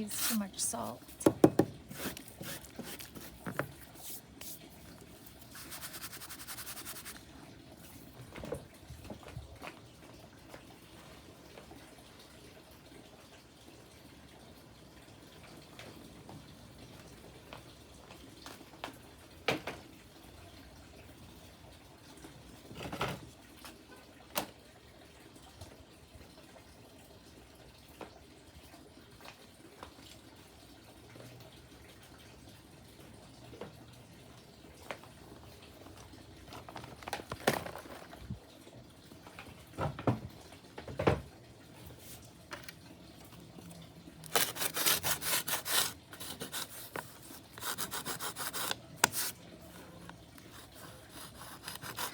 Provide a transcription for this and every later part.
use too much salt.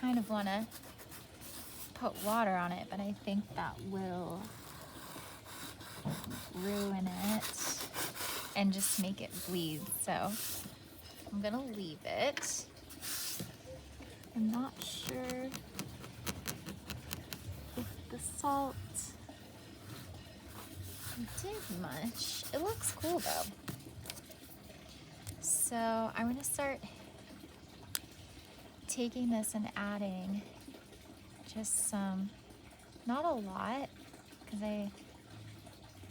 Kind of want to put water on it, but I think that will ruin it and just make it bleed. So I'm gonna leave it. I'm not sure if the salt did much. It looks cool though. So I'm gonna start taking this and adding just some, not a lot, because I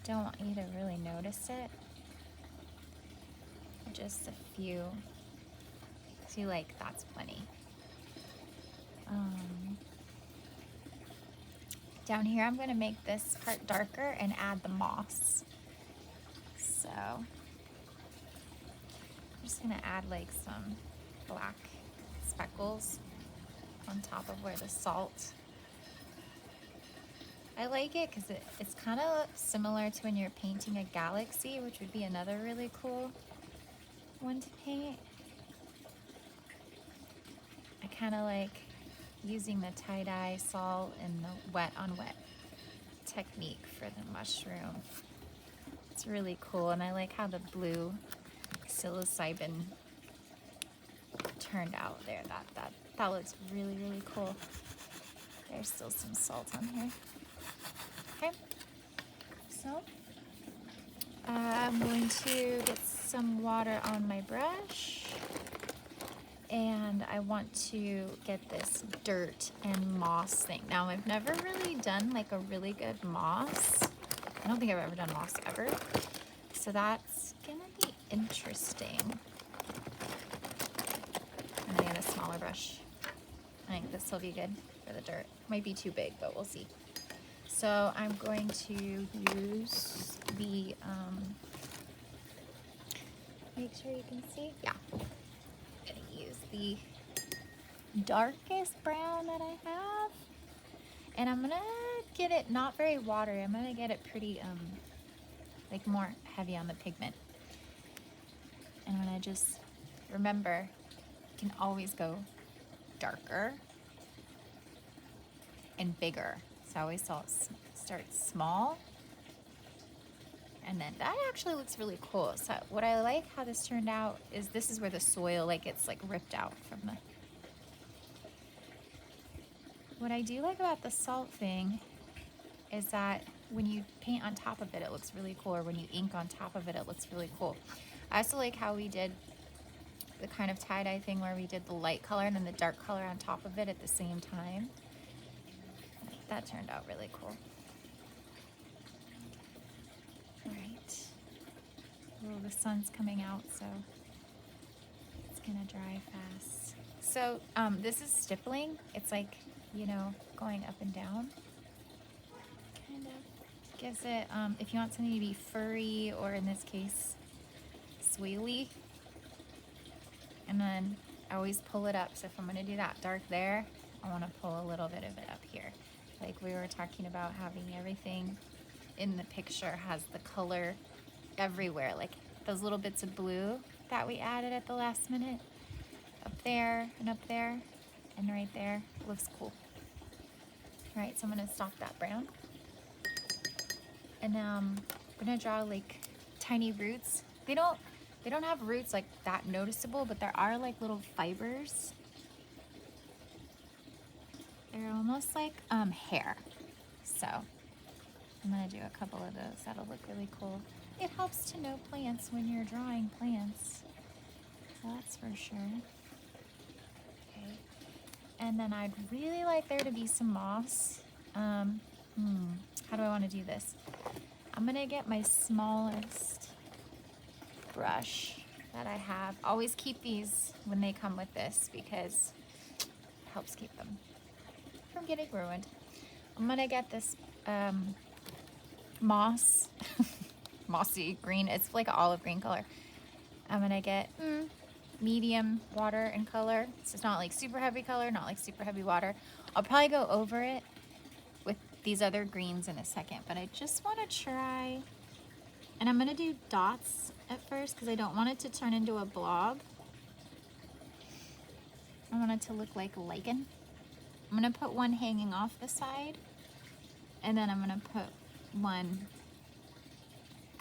don't want you to really notice it. Just a few. See, like, that's plenty. Down here, I'm gonna make this part darker and add the moss. So I'm just gonna add like some black speckles on top of where the salt. I like it because it's kind of similar to when you're painting a galaxy, which would be another really cool one to paint. I kind of like using the tie-dye salt and the wet on wet technique for the mushroom. It's really cool, and I like how the blue psilocybin turned out there. That looks really, really cool. There's still some salt on here. Okay, so I'm going to get some water on my brush, and I want to get this dirt and moss thing. Now, I've never really done like a really good moss. I don't think I've ever done moss ever. So that's gonna be interesting. I'm gonna get a smaller brush. I think this will be good for the dirt. Might be too big, but we'll see. So I'm going to use the, make sure you can see. Yeah. I'm gonna use the darkest brown that I have. And I'm gonna get it not very watery. I'm gonna get it pretty, like more heavy on the pigment. And I'm gonna just remember, you can always go darker and bigger. So I always start small. And then that actually looks really cool. So what I like how this turned out is this is where the soil like it's like ripped out from the. What I do like about the salt thing is that when you paint on top of it, it looks really cool. Or when you ink on top of it, it looks really cool. I also like how we did the kind of tie-dye thing where we did the light color and then the dark color on top of it at the same time. That turned out really cool. All right. Oh, the sun's coming out, so it's gonna dry fast. So this is stippling. It's like, you know, going up and down. Kind of gives it, if you want something to be furry or in this case, swirly. And then I always pull it up. So if I'm gonna do that dark there, I wanna pull a little bit of it up here. Like we were talking about having everything in the picture has the color everywhere. Like those little bits of blue that we added at the last minute. Up there and right there. Looks cool. All right, so I'm gonna stop that brown. And I'm gonna draw like tiny roots. They don't have roots like that noticeable, but there are like little fibers. They're almost like hair. So I'm gonna do a couple of those. That'll look really cool. it helps to know plants when you're drawing plants. That's for sure. Okay. And then I'd really like there to be some moss. How do I want to do this? I'm gonna get my smallest brush that I have. Always keep these when they come with this because it helps keep them from getting ruined. I'm gonna get this moss, mossy green. It's like an olive green color. I'm gonna get medium water and color. So it's not like super heavy color, not like super heavy water. I'll probably go over it with these other greens in a second, but I just want to try, and I'm gonna do dots at first because I don't want it to turn into a blob. I want it to look like lichen. I'm gonna put one hanging off the side, and then I'm gonna put one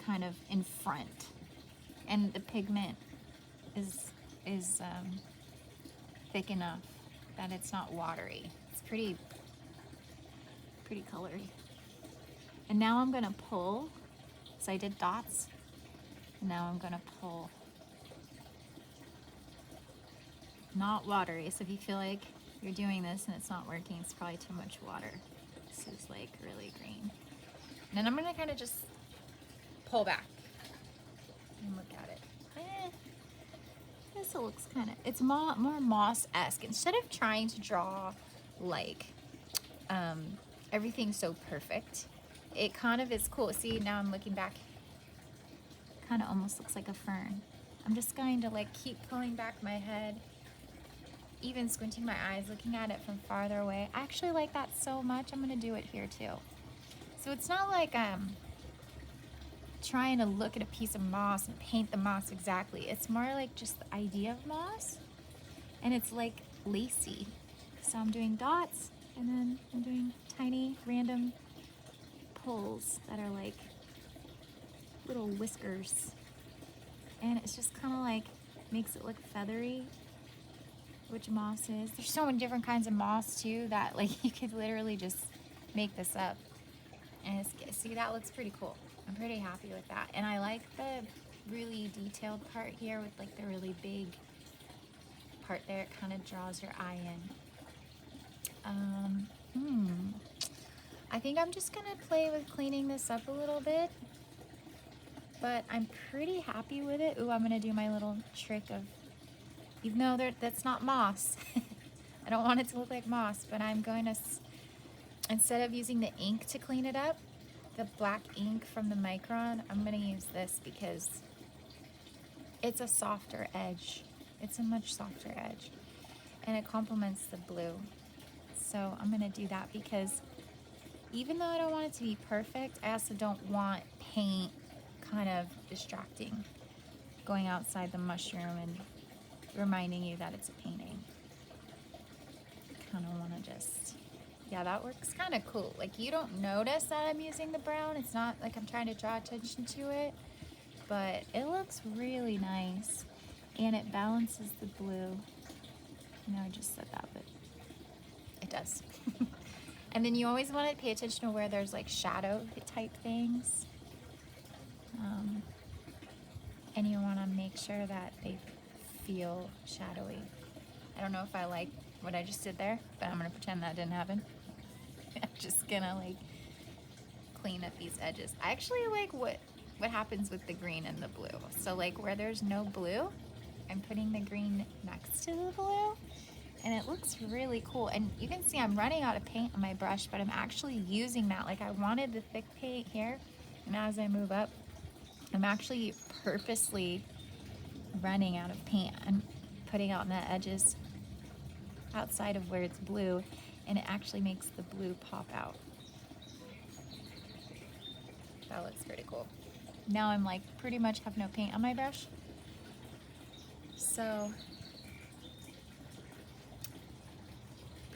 kind of in front, and the pigment is thick enough that it's not watery. It's pretty colored. And now I'm gonna pull, so I did dots, and now I'm gonna pull. Not watery, so if you feel like you're doing this and it's not working, it's probably too much water. This is like really green. And then I'm gonna kind of just pull back and look at it. This looks kind of, it's more moss-esque. Instead of trying to draw like everything so perfect, it kind of is cool. See, now I'm looking back, kind of almost looks like a fern. I'm just going to like keep pulling back my head, even squinting my eyes, looking at it from farther away. I actually like that so much. I'm gonna do it here too. So it's not like trying to look at a piece of moss and paint the moss exactly. It's more like just the idea of moss, and it's like lacy. So I'm doing dots, and then I'm doing tiny random pulls that are like little whiskers, and it's just kind of like makes it look feathery, which moss is. There's so many different kinds of moss too that like you could literally just make this up. And see, that looks pretty cool. I'm pretty happy with that. And I like the really detailed part here with like the really big part there. It kind of draws your eye in. I think I'm just gonna play with cleaning this up a little bit, but I'm pretty happy with it. Ooh, I'm gonna do my little trick of, even though that's not moss, I don't want it to look like moss, but I'm going to, instead of using the ink to clean it up, the black ink from the micron, I'm going to use this because it's a softer edge. It's a much softer edge, and it complements the blue. So I'm going to do that because even though I don't want it to be perfect, I also don't want paint kind of distracting, going outside the mushroom and reminding you that it's a painting. Kind of want to just, yeah, that works kind of cool. Like you don't notice that I'm using the brown. It's not like I'm trying to draw attention to it, but it looks really nice, and it balances the blue. I know I just said that, but it does. And then you always want to pay attention to where there's like shadow type things, and you want to make sure that they feel shadowy. I don't know if I like what I just did there, but I'm gonna pretend that didn't happen. I'm just gonna like clean up these edges. I actually like what happens with the green and the blue. So like where there's no blue, I'm putting the green next to the blue, and it looks really cool. And you can see I'm running out of paint on my brush, but I'm actually using that. Like I wanted the thick paint here, and as I move up, I'm actually purposely running out of paint and putting out in the edges outside of where it's blue, and it actually makes the blue pop out. That looks pretty cool. Now I'm like pretty much have no paint on my brush, so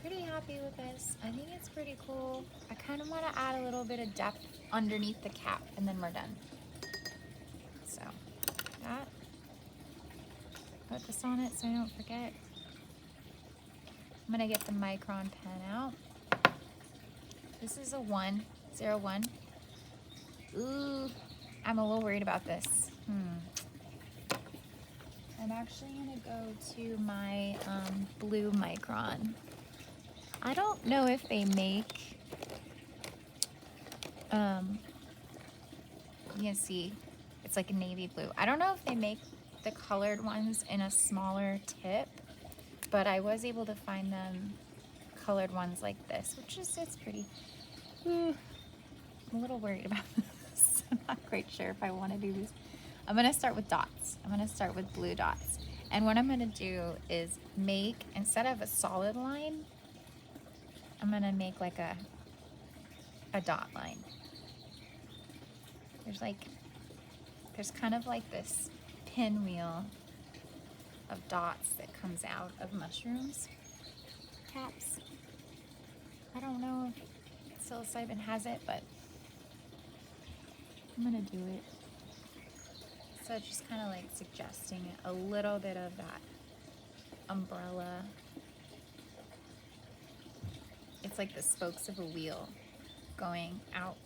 pretty happy with this. I think it's pretty cool. I kind of want to add a little bit of depth underneath the cap, and then we're done. So that, put this on it so I don't forget. I'm gonna get the micron pen out. This is a 101. Ooh, I'm a little worried about this. I'm actually gonna go to my blue micron. I don't know if they make, you can see it's like a navy blue. I don't know if they make the colored ones in a smaller tip, but I was able to find them colored ones like this, which is, it's pretty. I'm a little worried about this. I'm not quite sure if I want to do this. I'm gonna start with dots. I'm gonna start with blue dots. And what I'm gonna do is make, instead of a solid line, I'm gonna make like a dot line. There's kind of like this pinwheel of dots that comes out of mushrooms caps. I don't know if psilocybin has it, but I'm gonna do it. So it's just kind of like suggesting a little bit of that umbrella. It's like the spokes of a wheel going out.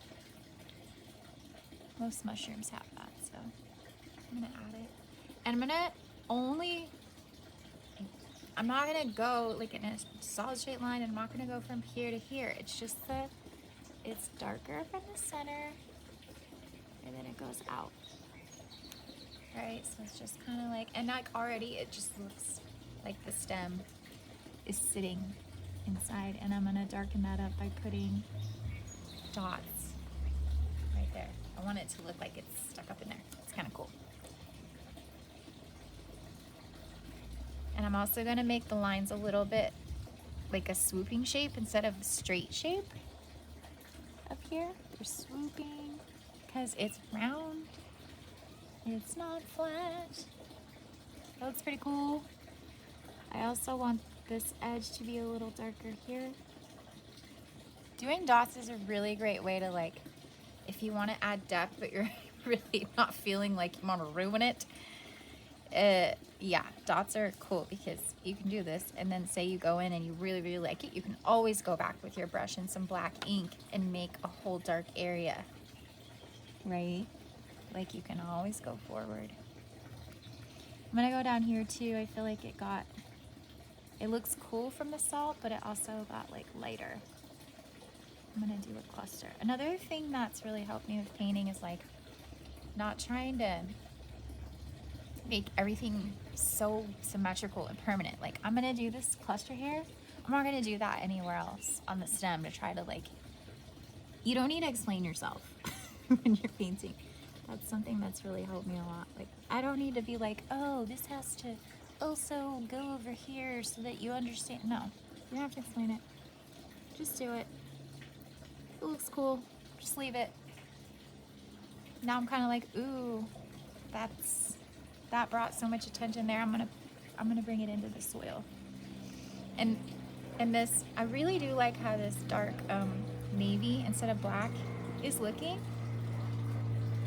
Most mushrooms have that, so I'm gonna add it. And I'm not gonna go like in a solid straight line, and I'm not gonna go from here to here. It's just that it's darker from the center and then it goes out. Right, so it's just kind of like, and like already it just looks like the stem is sitting inside, and I'm gonna darken that up by putting dots right there. I want it to look like it's stuck up in there. It's kind of cool. And I'm also gonna make the lines a little bit like a swooping shape instead of a straight shape up here. They're swooping because it's round. It's not flat. That looks pretty cool. I also want this edge to be a little darker here. Doing dots is a really great way to, like, if you want to add depth but you're really not feeling like you want to ruin it. Yeah, dots are cool because you can do this, and then say you go in and you really, really like it, you can always go back with your brush and some black ink and make a whole dark area, right? Like, you can always go forward. I'm gonna go down here too. I feel like it looks cool from the salt, but it also got like lighter. I'm gonna do a cluster. Another thing that's really helped me with painting is like not trying to make everything so symmetrical and permanent. Like, I'm gonna do this cluster here. I'm not gonna do that anywhere else on the stem to try to, like, you don't need to explain yourself when you're painting. That's something that's really helped me a lot. Like, I don't need to be like, oh, this has to also go over here so that you understand. No, you don't have to explain it. Just do it. It looks cool. Just leave it. Now I'm kind of like, ooh, that brought so much attention there. I'm gonna bring it into the soil. And this, I really do like how this dark navy instead of black is looking.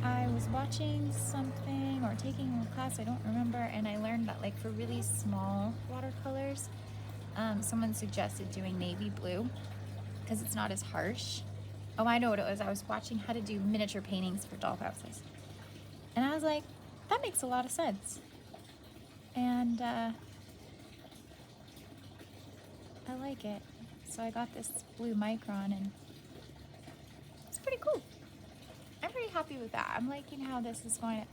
I was watching something or taking a class, I don't remember, and I learned that, like, for really small watercolors, someone suggested doing navy blue because it's not as harsh. Oh, I know what it was. I was watching how to do miniature paintings for doll houses, and I was like, that makes a lot of sense. And I like it. So I got this blue micron, and it's pretty cool. I'm pretty happy with that. I'm liking how this is going.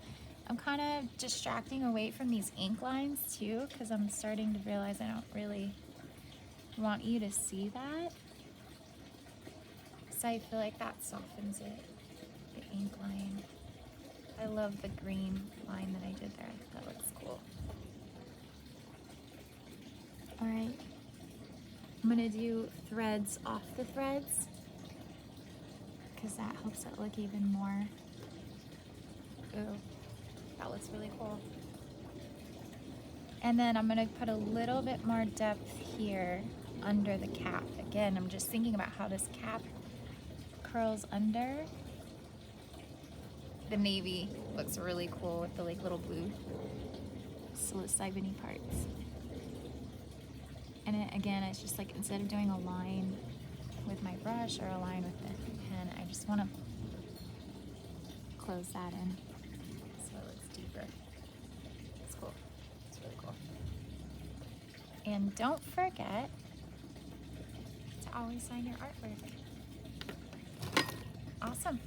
I'm kind of distracting away from these ink lines too, because I'm starting to realize I don't really want you to see that. So I feel like that softens it, the ink line. I love the green line that I did there. That looks cool. All right. I'm gonna do threads off the threads, because that helps it look even more. Ooh, that looks really cool. And then I'm gonna put a little bit more depth here under the cap. Again, I'm just thinking about how this cap curls under. The navy looks really cool with the, like, little blue psilocybin-y parts. And again, it's just like, instead of doing a line with my brush or a line with the pen, I just want to close that in so it looks deeper. It's cool. It's really cool. And don't forget to always sign your artwork. Awesome.